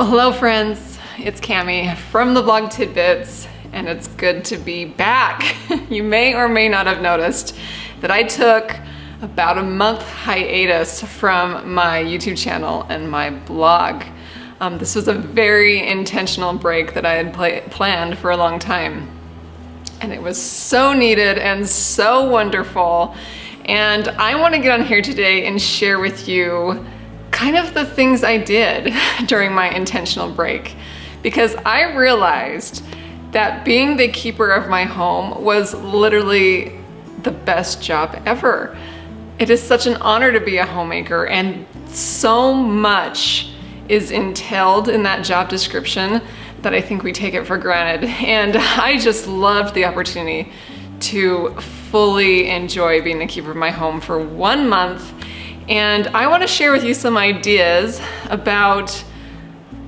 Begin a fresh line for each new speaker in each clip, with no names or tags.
Well, hello friends, it's Cami from the blog Tidbits, and it's good to be back. You may or may not have noticed that I took about a month hiatus from my YouTube channel and my blog. This was a very intentional break that I had planned for a long time. And it was so needed and so wonderful. And I want to get on here today and share with you kind of the things I did during my intentional break, because I realized that being the keeper of my home was literally the best job ever. It is such an honor to be a homemaker, and so much is entailed in that job description that I think we take it for granted. And I just loved the opportunity to fully enjoy being the keeper of my home for 1 month. And I want to share with you some ideas about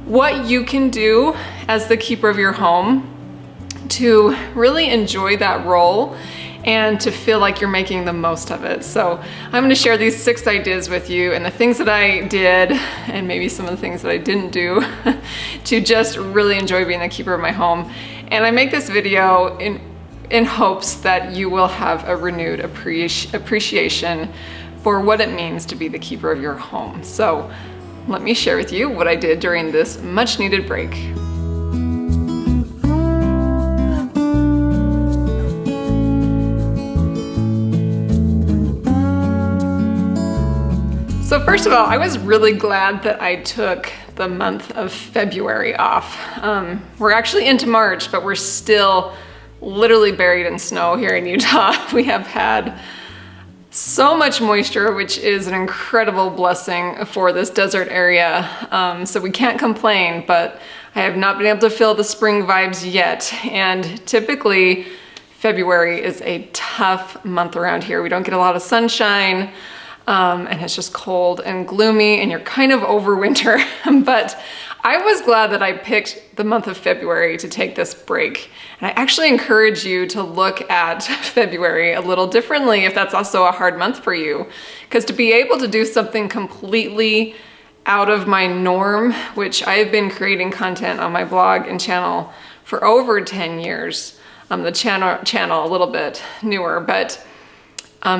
what you can do as the keeper of your home to really enjoy that role and to feel like you're making the most of it. So I'm going to share these 6 ideas with you and the things that I did and maybe some of the things that I didn't do to just really enjoy being the keeper of my home. And I make this video in hopes that you will have a renewed appreciation for what it means to be the keeper of your home. So let me share with you what I did during this much needed break. So first of all, I was really glad that I took the month of February off. We're actually into March, but we're still literally buried in snow here in Utah. We have had so much moisture, which is an incredible blessing for this desert area. So we can't complain, but I have not been able to feel the spring vibes yet. And typically February is a tough month around here. We don't get a lot of sunshine, and it's just cold and gloomy, and you're kind of over winter. But I was glad that I picked the month of February to take this break. And I actually encourage you to look at February a little differently if that's also a hard month for you. Because to be able to do something completely out of my norm, which I've been creating content on my blog and channel for over 10 years, the channel a little bit newer, but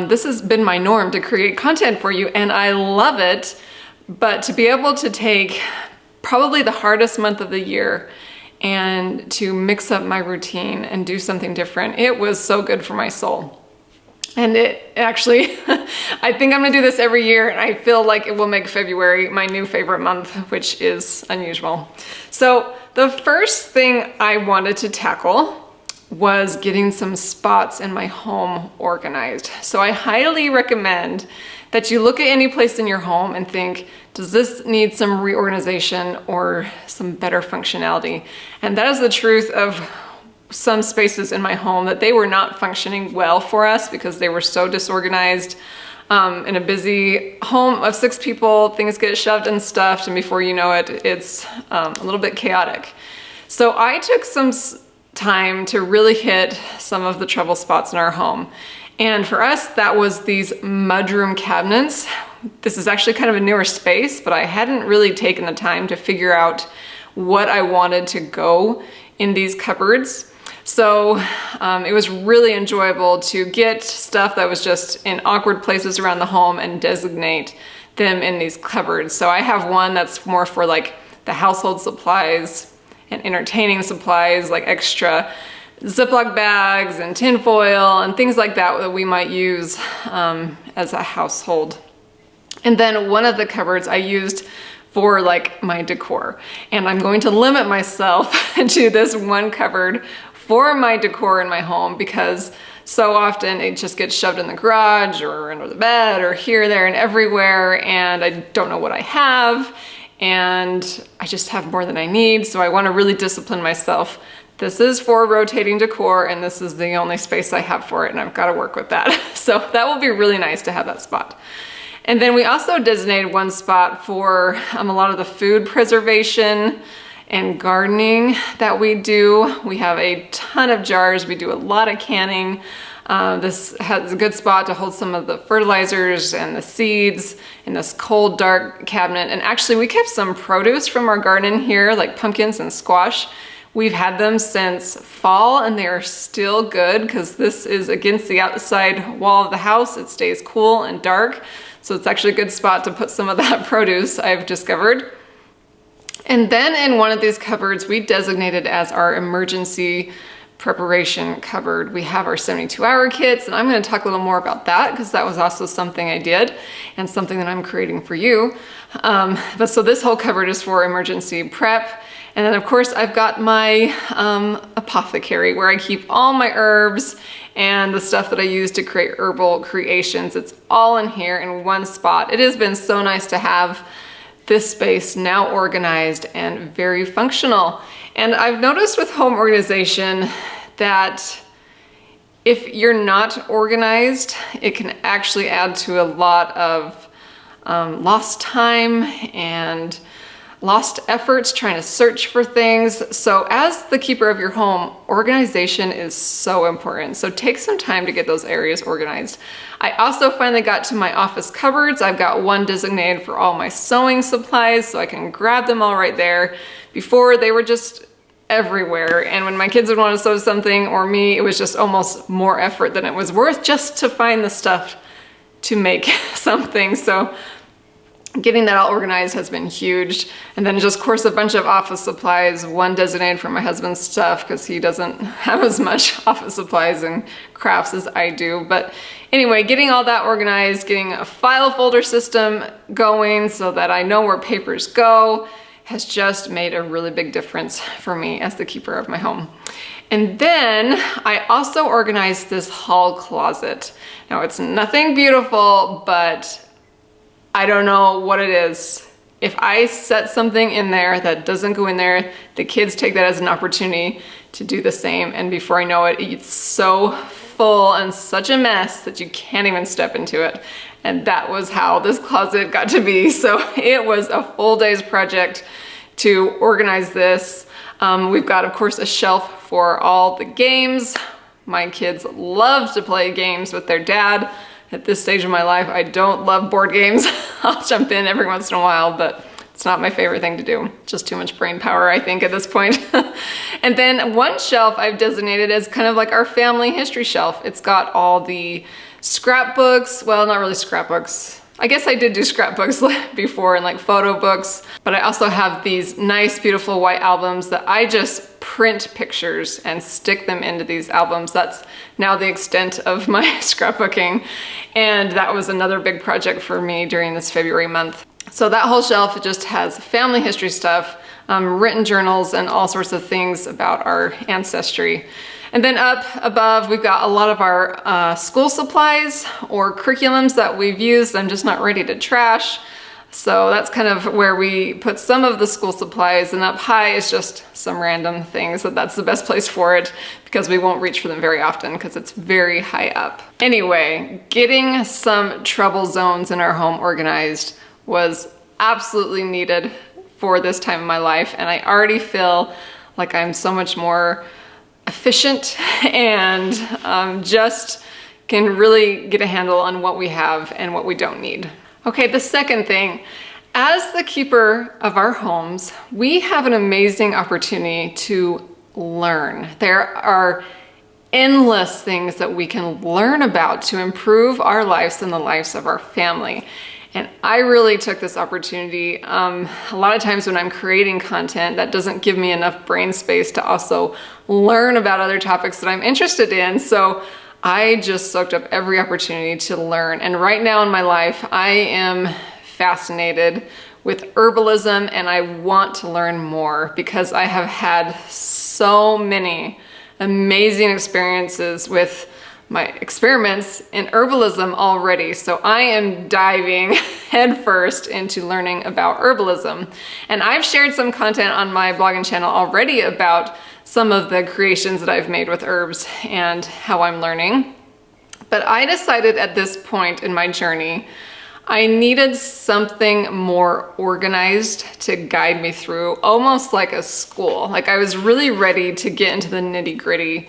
this has been my norm to create content for you, and I love it. But to be able to take probably the hardest month of the year and to mix up my routine and do something different, it was so good for my soul. And it actually, I think I'm gonna do this every year, and I feel like it will make February my new favorite month, which is unusual. So the first thing I wanted to tackle was getting some spots in my home organized. So I highly recommend that you look at any place in your home and think, does this need some reorganization or some better functionality? And that is the truth of some spaces in my home, that they were not functioning well for us because they were so disorganized. In a busy home of 6 people, things get shoved and stuffed, and before you know it, it's a little bit chaotic. So I took some time to really hit some of the trouble spots in our home. And for us, that was these mudroom cabinets. This is actually kind of a newer space, but I hadn't really taken the time to figure out what I wanted to go in these cupboards. So it was really enjoyable to get stuff that was just in awkward places around the home and designate them in these cupboards. So I have one that's more for like the household supplies and entertaining supplies, like extra Ziploc bags and tin foil and things like that that we might use as a household. And then one of the cupboards I used for like my decor. And I'm going to limit myself to this one cupboard for my decor in my home, because so often it just gets shoved in the garage or under the bed or here, there, and everywhere, and I don't know what I have, and I just have more than I need. So I want to really discipline myself. This is for rotating decor, and this is the only space I have for it, and I've got to work with that. So that will be really nice to have that spot. And then we also designated one spot for a lot of the food preservation and gardening that we do. We have a ton of jars. We do a lot of canning. This has a good spot to hold some of the fertilizers and the seeds in this cold, dark cabinet. And actually we kept some produce from our garden here, like pumpkins and squash. We've had them since fall and they are still good because this is against the outside wall of the house. It stays cool and dark. So it's actually a good spot to put some of that produce, I've discovered. And then in one of these cupboards, we designated as our emergency preparation cupboard. We have our 72-hour kits, and I'm going to talk a little more about that because that was also something I did and something that I'm creating for you. But so this whole cupboard is for emergency prep. And then of course I've got my apothecary where I keep all my herbs and the stuff that I use to create herbal creations. It's all in here in one spot. It has been so nice to have this space now organized and very functional. And I've noticed with home organization that if you're not organized, it can actually add to a lot of lost time and lost efforts trying to search for things. So as the keeper of your home, organization is so important. So take some time to get those areas organized. I also finally got to my office cupboards. I've got one designated for all my sewing supplies so I can grab them all right there. Before they were just everywhere. And when my kids would want to sew something or me, it was just almost more effort than it was worth just to find the stuff to make something. So getting that all organized has been huge. And then just, of course, a bunch of office supplies, one designated for my husband's stuff because he doesn't have as much office supplies and crafts as I do. But anyway, getting all that organized, getting a file folder system going so that I know where papers go has just made a really big difference for me as the keeper of my home. And then I also organized this hall closet. Now it's nothing beautiful, but I don't know what it is. If I set something in there that doesn't go in there, the kids take that as an opportunity to do the same. And before I know it, it's so full and such a mess that you can't even step into it. And that was how this closet got to be. So it was a full day's project to organize this. We've got, of course, a shelf for all the games. My kids love to play games with their dad. At this stage of my life, I don't love board games. I'll jump in every once in a while, but it's not my favorite thing to do. Just too much brain power, I think, at this point. And then one shelf I've designated as kind of like our family history shelf. It's got all the scrapbooks, well, not really scrapbooks. I guess I did do scrapbooks before and like photo books, but I also have these nice, beautiful white albums that I just print pictures and stick them into these albums. That's now the extent of my scrapbooking. And that was another big project for me during this February month. So that whole shelf just has family history stuff, written journals, and all sorts of things about our ancestry. And then up above, we've got a lot of our school supplies or curriculums that we've used. I'm just not ready to trash. So that's kind of where we put some of the school supplies, and up high is just some random things. That's the best place for it because we won't reach for them very often because it's very high up. Anyway, getting some trouble zones in our home organized was absolutely needed for this time of my life, and I already feel like I'm so much more efficient and just can really get a handle on what we have and what we don't need. Okay, the second thing, as the keeper of our homes, we have an amazing opportunity to learn. There are endless things that we can learn about to improve our lives and the lives of our family. And I really took this opportunity. A lot of times when I'm creating content, that doesn't give me enough brain space to also learn about other topics that I'm interested in. So I just soaked up every opportunity to learn. And right now in my life, I am fascinated with herbalism and I want to learn more because I have had so many amazing experiences with my experiments in herbalism already. So I am diving headfirst into learning about herbalism. And I've shared some content on my blogging channel already about some of the creations that I've made with herbs and how I'm learning. But I decided at this point in my journey, I needed something more organized to guide me through, almost like a school. Like I was really ready to get into the nitty-gritty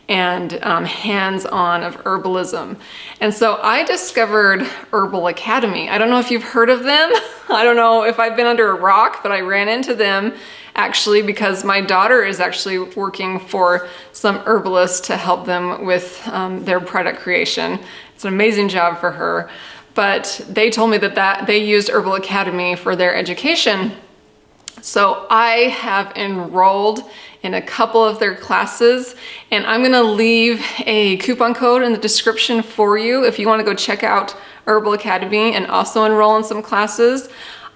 and hands-on of herbalism. And so I discovered Herbal Academy. I don't know if you've heard of them. I don't know if I've been under a rock, but I ran into them actually because my daughter is actually working for some herbalists to help them with their product creation. It's an amazing job for her. But they told me that they used Herbal Academy for their education. So I have enrolled in a couple of their classes, and I'm gonna leave a coupon code in the description for you if you wanna go check out Herbal Academy and also enroll in some classes.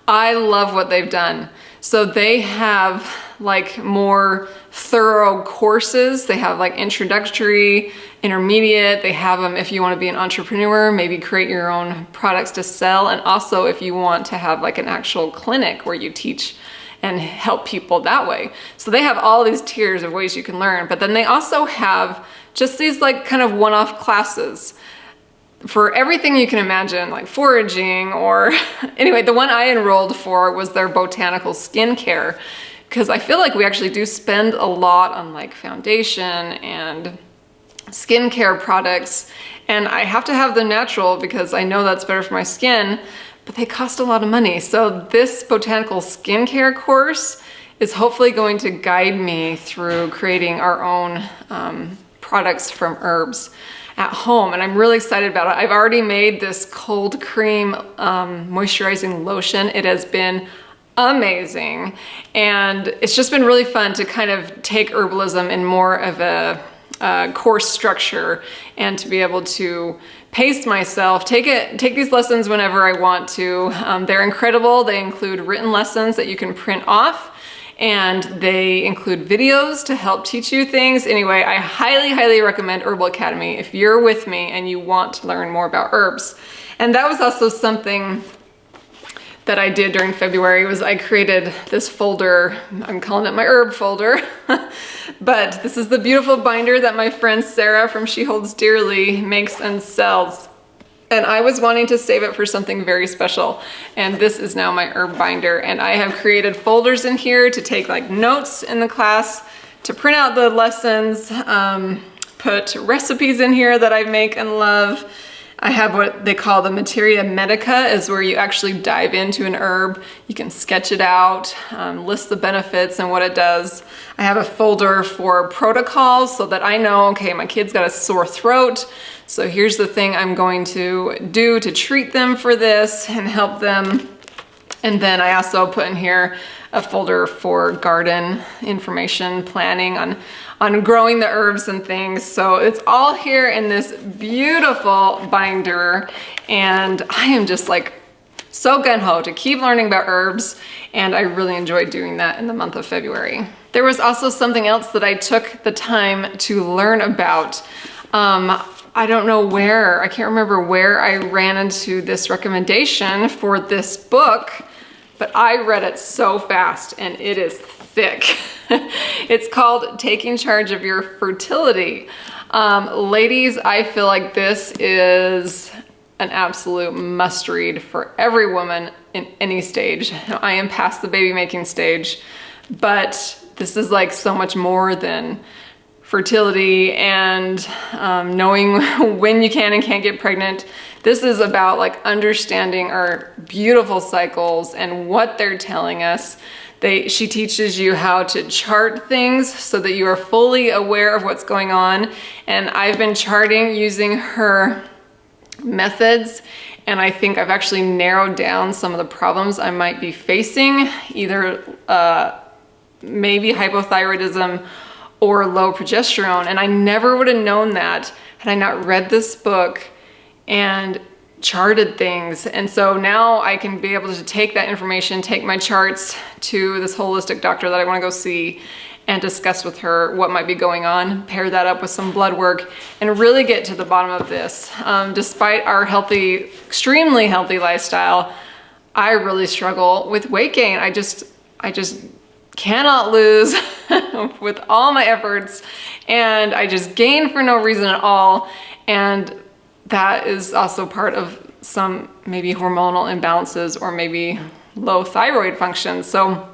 I love what they've done. So they have like more thorough courses. They have like introductory, intermediate. They have them if you want to be an entrepreneur, maybe create your own products to sell. And also if you want to have like an actual clinic where you teach and help people that way. So they have all these tiers of ways you can learn, but then they also have just these like kind of one-off classes for everything you can imagine, like foraging or anyway, the one I enrolled for was their botanical skincare, because I feel like we actually do spend a lot on like foundation and skincare products, and I have to have them natural because I know that's better for my skin, but they cost a lot of money. So this botanical skincare course is hopefully going to guide me through creating our own products from herbs at home, and I'm really excited about it. I've already made this cold cream moisturizing lotion. It has been amazing, and it's just been really fun to kind of take herbalism in more of a course structure and to be able to pace myself, take these lessons whenever I want to. They're incredible. They include written lessons that you can print off, and they include videos to help teach you things. Anyway, I highly recommend Herbal Academy if you're with me and you want to learn more about herbs. And that was also something that I did during February, was I created this folder. I'm calling it my herb folder. But this is the beautiful binder that my friend Sarah from She Holds Dearly makes and sells. And I was wanting to save it for something very special. And this is now my herb binder. And I have created folders in here to take like notes in the class, to print out the lessons, put recipes in here that I make and love. I have what they call the materia medica, is where you actually dive into an herb. You can sketch it out, list the benefits and what it does. I have a folder for protocols so that I know, okay, my kid's got a sore throat, so here's the thing I'm going to do to treat them for this and help them. And then I also put in here a folder for garden information, planning on growing the herbs and things. So it's all here in this beautiful binder, and I am just like so gung-ho to keep learning about herbs, and I really enjoyed doing that in the month of February. There was also something else that I took the time to learn about. I don't know where, I can't remember where I ran into this recommendation for this book, but I read it so fast and it is thick. It's called Taking Charge of Your Fertility. Ladies, I feel like this is an absolute must read for every woman in any stage. I am past the baby making stage, but this is like so much more than fertility and knowing when you can and can't get pregnant. This is about like understanding our beautiful cycles and what they're telling us. She teaches you how to chart things so that you are fully aware of what's going on. And I've been charting using her methods, and I think I've actually narrowed down some of the problems I might be facing, either maybe hypothyroidism or low progesterone. And I never would have known that had I not read this book and charted things. And so now I can be able to take that information, take my charts to this holistic doctor that I want to go see, and discuss with her what might be going on, pair that up with some blood work, and really get to the bottom of this. Despite our healthy, extremely healthy lifestyle, I really struggle with weight gain. I just cannot lose with all my efforts, and I just gain for no reason at all. And that is also part of some maybe hormonal imbalances or maybe low thyroid function. So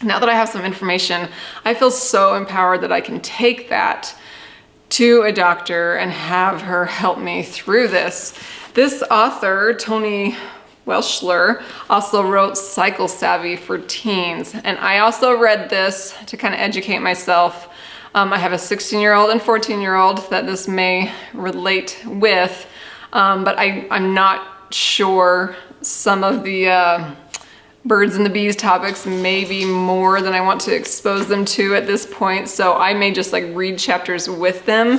now that I have some information, I feel so empowered that I can take that to a doctor and have her help me through this. This author, Toni Welschler, also wrote Cycle Savvy for Teens. And I also read this to kind of educate myself. I have a 16-year-old and 14-year-old that this may relate with, but I'm not sure some of the birds and the bees topics may be more than I want to expose them to at this point. So I may just like read chapters with them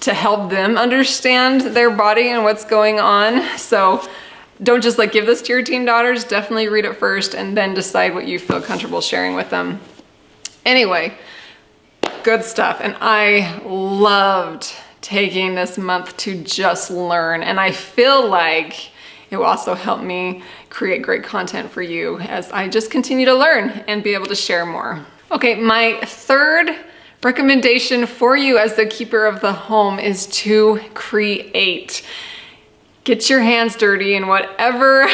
to help them understand their body and what's going on. So don't just like give this to your teen daughters. Definitely read it first and then decide what you feel comfortable sharing with them. Anyway, good stuff. And I loved taking this month to just learn. And I feel like it will also help me create great content for you as I just continue to learn and be able to share more. Okay, my third recommendation for you as the keeper of the home is to create. Get your hands dirty in whatever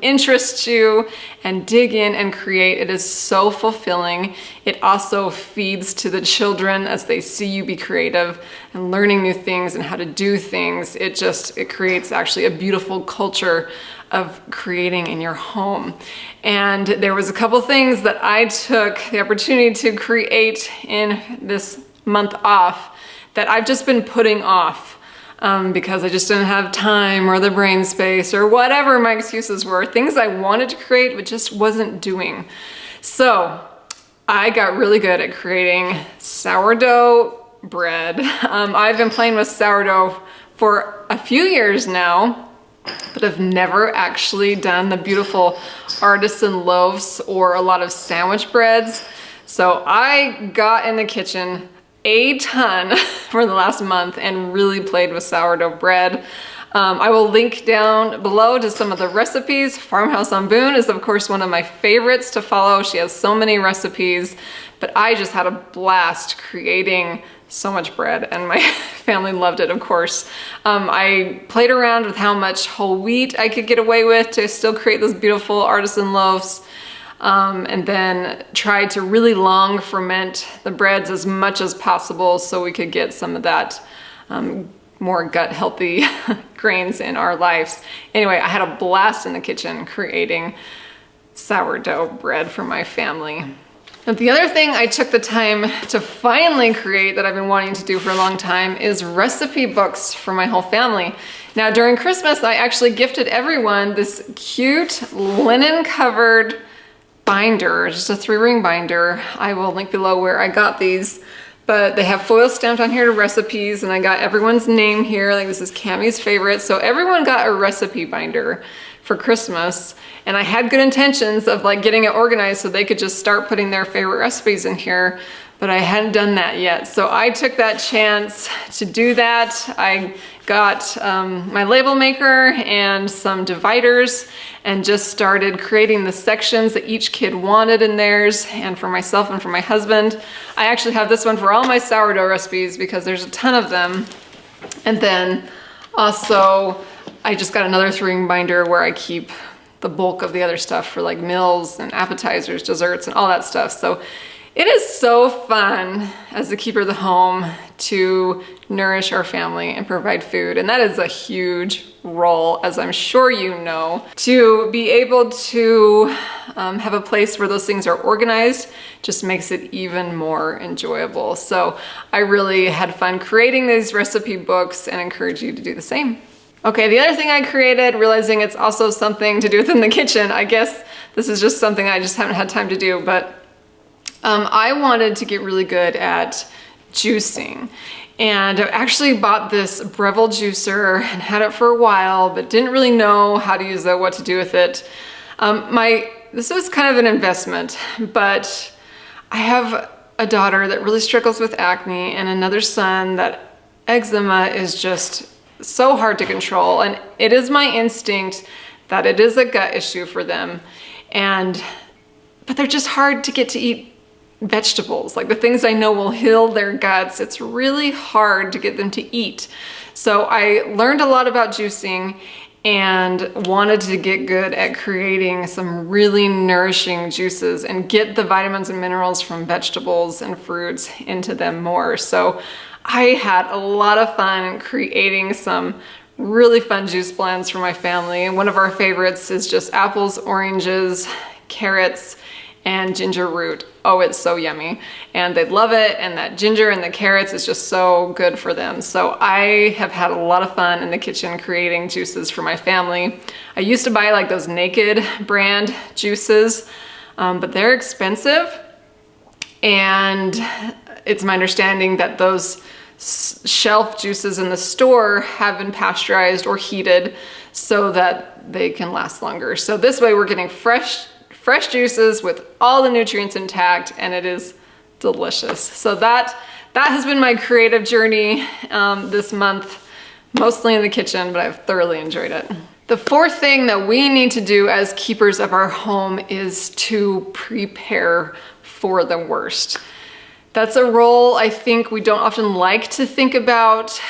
interests you and dig in and create. It is so fulfilling. It also feeds to the children as they see you be creative and learning new things and how to do things. It creates actually a beautiful culture of creating in your home. And there was a couple things that I took the opportunity to create in this month off that I've just been putting off. Because I just didn't have time or the brain space or whatever my excuses were, things I wanted to create but just wasn't doing. So I got really good at creating sourdough bread. I've been playing with sourdough for a few years now, but I've never actually done the beautiful artisan loaves or a lot of sandwich breads. So I got in the kitchen a ton for the last month and really played with sourdough bread. I will link down below to some of the recipes. Farmhouse on Boone is of course one of my favorites to follow. She has so many recipes, but I just had a blast creating so much bread and my family loved it, of course. I played around with how much whole wheat I could get away with to still create those beautiful artisan loaves. And then tried to really long ferment the breads as much as possible so we could get some of that more gut healthy grains in our lives. Anyway, I had a blast in the kitchen creating sourdough bread for my family. And the other thing I took the time to finally create that I've been wanting to do for a long time is recipe books for my whole family. Now during Christmas, I actually gifted everyone this cute linen covered binder, just a 3-ring binder. I will link below where I got these, but they have foil stamped on here to recipes and I got everyone's name here. Like this is Cammie's favorite. So everyone got a recipe binder for Christmas and I had good intentions of like getting it organized so they could just start putting their favorite recipes in here, but I hadn't done that yet. So I took that chance to do that. I got my label maker and some dividers and just started creating the sections that each kid wanted in theirs, and for myself and for my husband. I actually have this one for all my sourdough recipes because there's a ton of them. And then also I just got another 3-ring binder where I keep the bulk of the other stuff for like meals and appetizers, desserts and all that stuff. So it is so fun as the keeper of the home to nourish our family and provide food. And that is a huge role, as I'm sure you know. To be able to have a place where those things are organized just makes it even more enjoyable. So I really had fun creating these recipe books and encourage you to do the same. Okay, the other thing I created, realizing it's also something to do within the kitchen. I guess this is just something I just haven't had time to do, but I wanted to get really good at juicing. And I actually bought this Breville juicer and had it for a while, but didn't really know how to use it, what to do with it. This was kind of an investment, but I have a daughter that really struggles with acne and another son that eczema is just so hard to control. And it is my instinct that it is a gut issue for them. But they're just hard to get to eat vegetables, like the things I know will heal their guts. It's really hard to get them to eat. So I learned a lot about juicing and wanted to get good at creating some really nourishing juices and get the vitamins and minerals from vegetables and fruits into them more. So I had a lot of fun creating some really fun juice blends for my family. And one of our favorites is just apples, oranges, carrots, and ginger root. Oh, it's so yummy. And they love it. And that ginger and the carrots is just so good for them. So I have had a lot of fun in the kitchen creating juices for my family. I used to buy like those Naked brand juices, but they're expensive. And it's my understanding that those shelf juices in the store have been pasteurized or heated so that they can last longer. So this way we're getting fresh juices with all the nutrients intact, and it is delicious. So that has been my creative journey this month, mostly in the kitchen, but I've thoroughly enjoyed it. The fourth thing that we need to do as keepers of our home is to prepare for the worst. That's a role I think we don't often like to think about,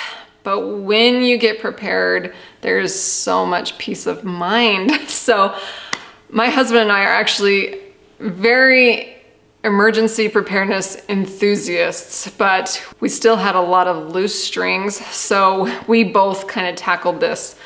but when you get prepared, there's so much peace of mind. So my husband and I are actually very emergency preparedness enthusiasts, but we still had a lot of loose strings. So we both kind of tackled this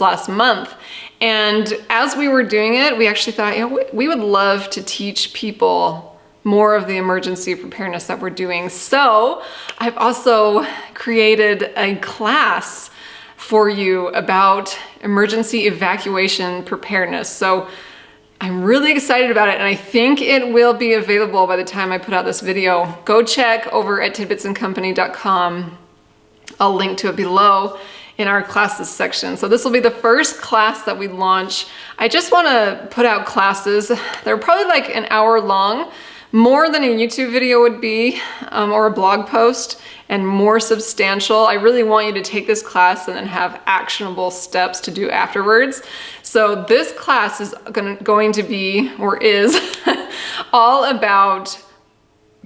last month. And as we were doing it, we actually thought, you know, we would love to teach people more of the emergency preparedness that we're doing. So I've also created a class for you about emergency evacuation preparedness. So I'm really excited about it, and I think it will be available by the time I put out this video. Go check over at tidbitsandcompany.com. I'll link to it below in our classes section. So this will be the first class that we launch. I just want to put out classes. They're probably like an hour long, more than a YouTube video would be, or a blog post, and more substantial. I really want you to take this class and then have actionable steps to do afterwards. So this class is going to be, or is, all about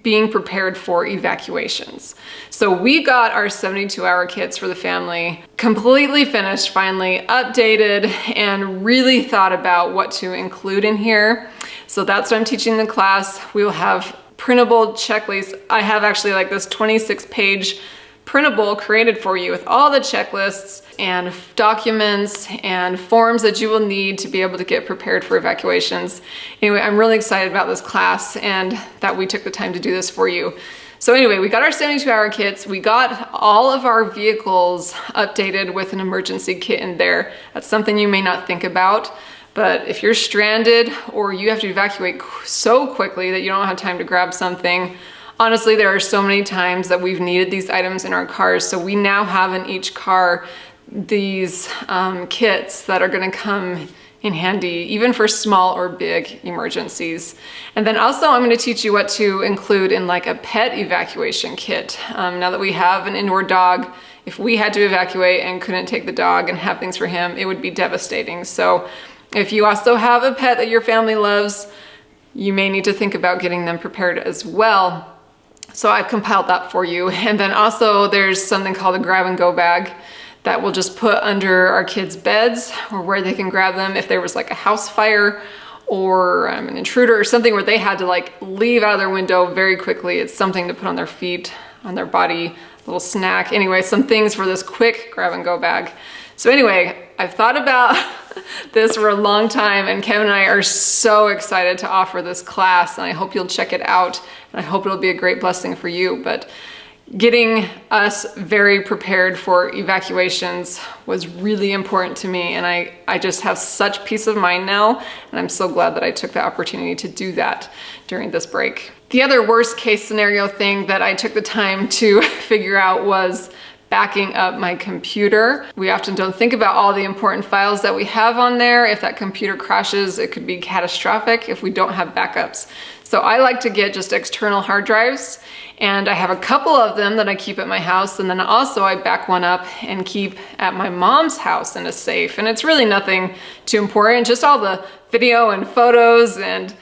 being prepared for evacuations. So we got our 72-hour kits for the family completely finished, finally updated, and really thought about what to include in here. So that's what I'm teaching in the class. We will have printable checklists. I have actually like this 26-page printable created for you with all the checklists and documents and forms that you will need to be able to get prepared for evacuations. Anyway, I'm really excited about this class and that we took the time to do this for you. So anyway, we got our 72-hour kits. We got all of our vehicles updated with an emergency kit in there. That's something you may not think about, but if you're stranded or you have to evacuate so quickly that you don't have time to grab something, honestly, there are so many times that we've needed these items in our cars. So we now have in each car these kits that are gonna come in handy, even for small or big emergencies. And then also I'm gonna teach you what to include in like a pet evacuation kit. Now that we have an indoor dog, if we had to evacuate and couldn't take the dog and have things for him, it would be devastating. So if you also have a pet that your family loves, you may need to think about getting them prepared as well. So I've compiled that for you. And then also there's something called a grab and go bag that we'll just put under our kids' beds or where they can grab them if there was like a house fire or an intruder or something where they had to like leave out of their window very quickly. It's something to put on their feet, on their body, a little snack. Anyway, some things for this quick grab and go bag. So anyway, I've thought about this for a long time, and Kevin and I are so excited to offer this class, and I hope you'll check it out, and I hope it'll be a great blessing for you. But getting us very prepared for evacuations was really important to me, and I just have such peace of mind now, and I'm so glad that I took the opportunity to do that during this break. The other worst case scenario thing that I took the time to figure out was backing up my computer. We often don't think about all the important files that we have on there. If that computer crashes, it could be catastrophic if we don't have backups. So I like to get just external hard drives, and I have a couple of them that I keep at my house, and then also I back one up and keep at my mom's house in a safe. And it's really nothing too important, just all the video and photos and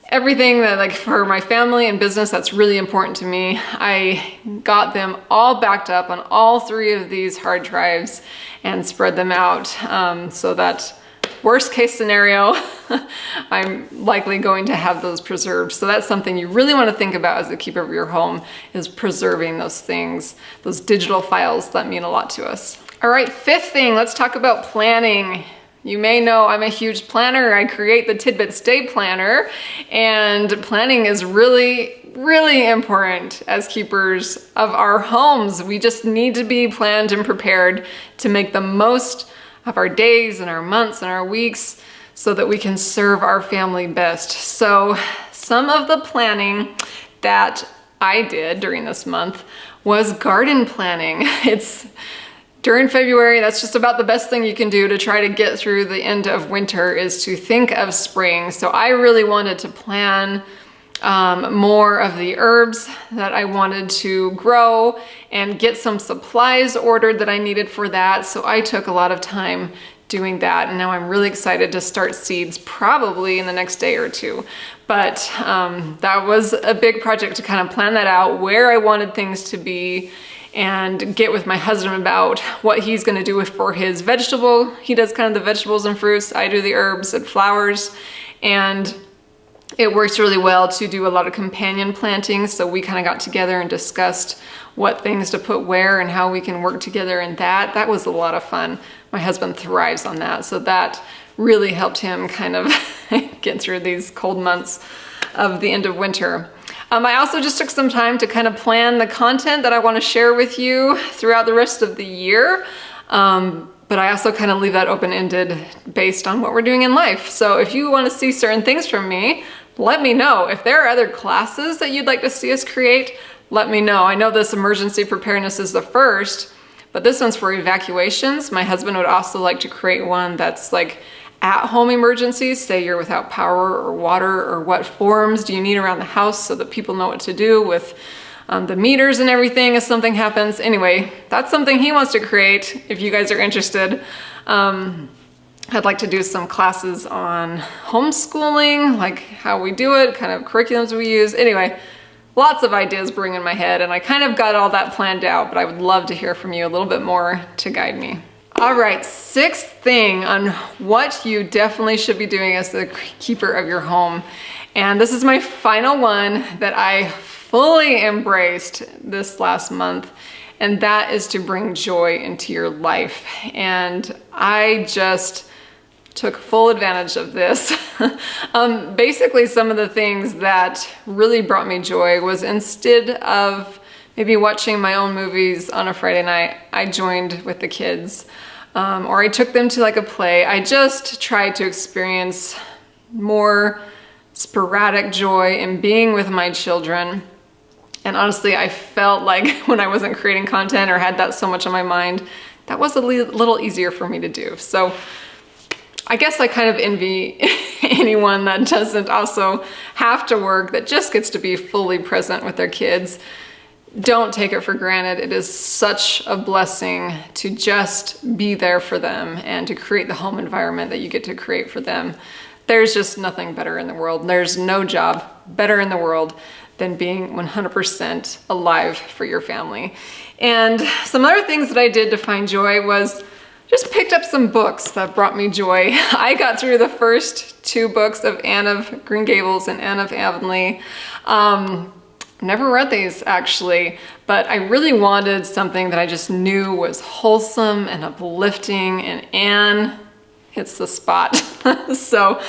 everything that, like, for my family and business that's really important to me. I got them all backed up on all 3 of these hard drives and spread them out so that worst case scenario, I'm likely going to have those preserved. So that's something you really want to think about as a keeper of your home, is preserving those things, those digital files that mean a lot to us. All right, fifth thing, let's talk about planning. You may know I'm a huge planner. I create the TIDBITS Day Planner, and planning is really important as keepers of our homes. We just need to be planned and prepared to make the most of our days and our months and our weeks so that we can serve our family best. So some of the planning that I did during this month was garden planning. During February, that's just about the best thing you can do to try to get through the end of winter, is to think of spring. So I really wanted to plan more of the herbs that I wanted to grow and get some supplies ordered that I needed for that. So I took a lot of time doing that, and now I'm really excited to start seeds probably in the next day or two. But that was a big project to kind of plan that out, where I wanted things to be, and get with my husband about what he's gonna do for his vegetable. He does kind of the vegetables and fruits, I do the herbs and flowers, and it works really well to do a lot of companion planting. So we kind of got together and discussed what things to put where and how we can work together in that. That was a lot of fun. My husband thrives on that, so that really helped him kind of get through these cold months of the end of winter. I also just took some time to kind of plan the content that I want to share with you throughout the rest of the year. But I also kind of leave that open-ended based on what we're doing in life. So if you want to see certain things from me, let me know. If there are other classes that you'd like to see us create, let me know. I know this emergency preparedness is the first, but this one's for evacuations. My husband would also like to create one that's like at-home emergencies. Say you're without power or water, or what forms do you need around the house so that people know what to do with the meters and everything if something happens. Anyway, that's something he wants to create if you guys are interested. I'd like to do some classes on homeschooling, like how we do it, kind of curriculums we use. Anyway, lots of ideas brewing in my head, and I kind of got all that planned out, but I would love to hear from you a little bit more to guide me. All right, sixth thing on what you definitely should be doing as the keeper of your home. And this is my final one that I fully embraced this last month, and that is to bring joy into your life. And I just took full advantage of this. Basically, some of the things that really brought me joy was, instead of maybe watching my own movies on a Friday night, I joined with the kids, or I took them to like a play. I just tried to experience more sporadic joy in being with my children. And honestly, I felt like when I wasn't creating content or had that so much on my mind, that was a little easier for me to do. So I guess I kind of envy anyone that doesn't also have to work, that just gets to be fully present with their kids. Don't take it for granted. It is such a blessing to just be there for them and to create the home environment that you get to create for them. There's just nothing better in the world. There's no job better in the world than being 100% alive for your family. And some other things that I did to find joy was just picked up some books that brought me joy. I got through the first 2 books of Anne of Green Gables and Anne of Avonlea. Never read these actually, but I really wanted something that I just knew was wholesome and uplifting, and Anne hits the spot. So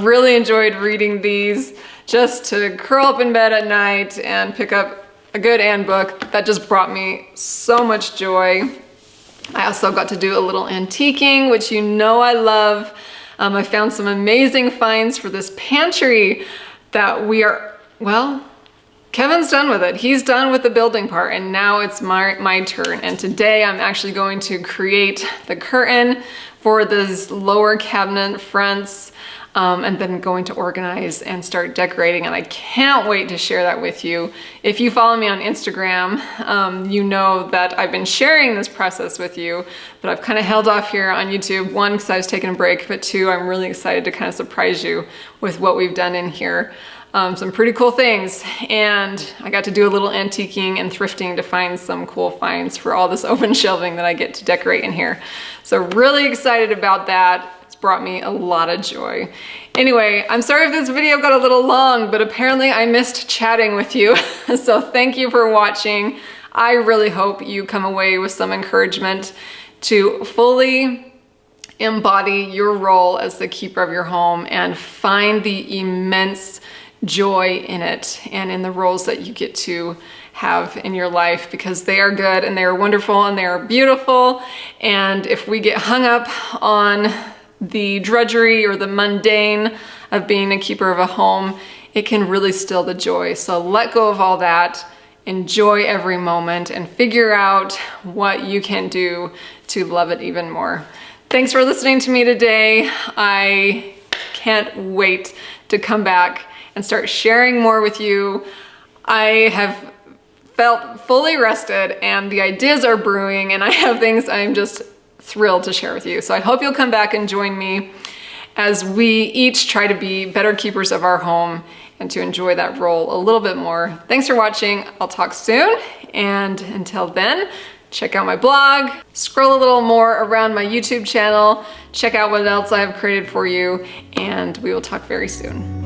really enjoyed reading these, just to curl up in bed at night and pick up a good Anne book. That just brought me so much joy. I also got to do a little antiquing, which you know I love. I found some amazing finds for this pantry that Kevin's done with it. He's done with the building part, and now it's my turn. And today I'm actually going to create the curtain for this lower cabinet fronts, and then going to organize and start decorating. And I can't wait to share that with you. If you follow me on Instagram, you know that I've been sharing this process with you, but I've kind of held off here on YouTube. 1, because I was taking a break, but 2, I'm really excited to kind of surprise you with what we've done in here. Some pretty cool things, and I got to do a little antiquing and thrifting to find some cool finds for all this open shelving that I get to decorate in here. So really excited about that. It's brought me a lot of joy. Anyway, I'm sorry if this video got a little long, but apparently I missed chatting with you. So thank you for watching. I really hope you come away with some encouragement to fully embody your role as the keeper of your home and find the immense joy in it and in the roles that you get to have in your life, because they are good and they are wonderful and they are beautiful. And if we get hung up on the drudgery or the mundane of being a keeper of a home, it can really steal the joy. So let go of all that, enjoy every moment, and figure out what you can do to love it even more. Thanks for listening to me today. I can't wait to come back and start sharing more with you. I have felt fully rested and the ideas are brewing, and I have things I'm just thrilled to share with you. So I hope you'll come back and join me as we each try to be better keepers of our home and to enjoy that role a little bit more. Thanks for watching. I'll talk soon. And until then, check out my blog, scroll a little more around my YouTube channel, check out what else I have created for you, and we will talk very soon.